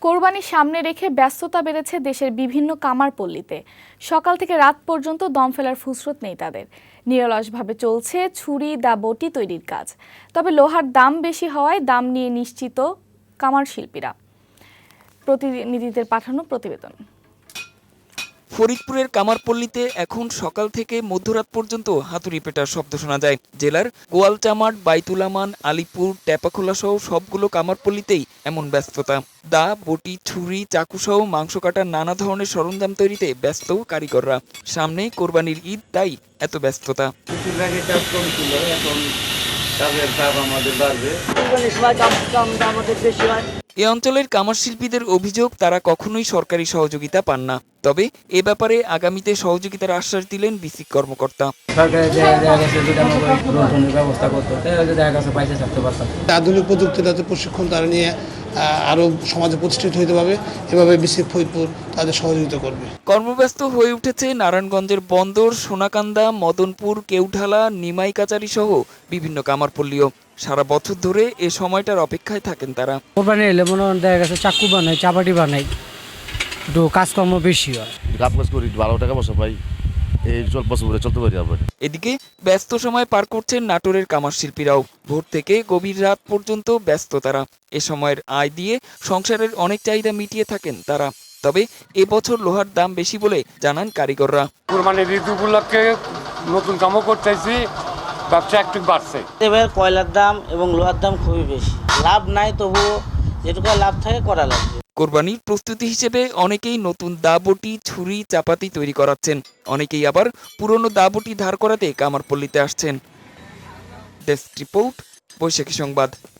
কোরবানি সামনে রেখে ব্যস্ততা বেড়েছে দেশের বিভিন্ন কামারপল্লীতে। সকাল থেকে রাত পর্যন্ত দম ফেলার ফুসরত নেই তাদের। নিরলসভাবে চলছে ছুরি দা বটি তৈরির কাজ। তবে লোহার দাম বেশি হওয়ায় দাম নিয়ে নিশ্চিত কামার শিল্পীরা। প্রতিনিধিদের পাঠানো প্রতিবেদন। ফরিদপুরের কামারপল্লীতে এখন সকাল থেকে মধ্যরাত পর্যন্ত হাতুড়ি পেটার শব্দ শোনা যায়। জেলার গোয়ালচামার, বাইতুল আমান, আলিপুর, টেপাখোলা সহ সবগুলো কামারপল্লীতেই এমন ব্যস্ততা। দা, বটি, ছুরি, চাকু সহ মাংস কাটার নানা ধরনের সরঞ্জাম তৈরিতে ব্যস্ত কারিগররা। সামনে কোরবানির ঈদ, তাই এত ব্যস্ততা। এ অঞ্চলের কামার শিল্পীদের অভিযোগ, তারা কখনোই সরকারি সহযোগিতা পান না। তবে এ ব্যাপারে আগামীতে সহযোগিতার আশ্বাস দিলেন বিসিক কর্মকর্তা। আধুনিক প্রযুক্তিতে প্রশিক্ষণ তারা নিয়ে আরো সমাজে প্রতিষ্ঠিত হতে পারবে, এভাবে বিসিক ফরিদপুর তাদের সহযোগিতা করবে। কর্মব্যস্ত হয়ে উঠেছে নারায়ণগঞ্জের বন্দর, সোনাকান্দা, মদনপুর, কেউঢালা, নিমাই কাচারি সহ বিভিন্ন কামারপল্লীও। সারা বছর ধরে এ সময়টার অপেক্ষায় থাকেন তারা। কোরবানি এলে মনে হয় দেখা গেছে চাকু বানাই, চাপাটি বানাই, একটু কাজকর্ম বেশি হয়। কাজ করি, 12 টাকা বছর পাই, এই বছর চলতে পারি। এদিকে ব্যস্ত সময় পার করছেন নাটোরের কামার শিল্পীরাও। ভোর থেকে গভীর রাত পর্যন্ত ব্যস্ত তারা। এ সময়ের আয় দিয়ে সংসারের অনেক চাহিদা মিটিয়ে থাকেন তারা। তবে এবছর লোহার দাম বেশি বলে জানান কারিগররা। কোরবানির ঈদ উপলক্ষে নতুন কামও করতেছি, ব্যবসা একটু বাড়ছে। এবার কয়লার দাম এবং লোহার দাম খুবই বেশি। লাভ নাই, তবুও যেটুকু লাভ থাকে করা লাগবে। কোরবানির প্রস্তুতি হিসেবে অনেকেই নতুন দা, বটি, ছুরি, চাপাতি তৈরি করাচ্ছেন। অনেকেই আবার পুরনো দা, বটি ধার করাতে কামারপল্লীতে আসছেন। ডেস্ক রিপোর্ট, বৈশাখী সংবাদ।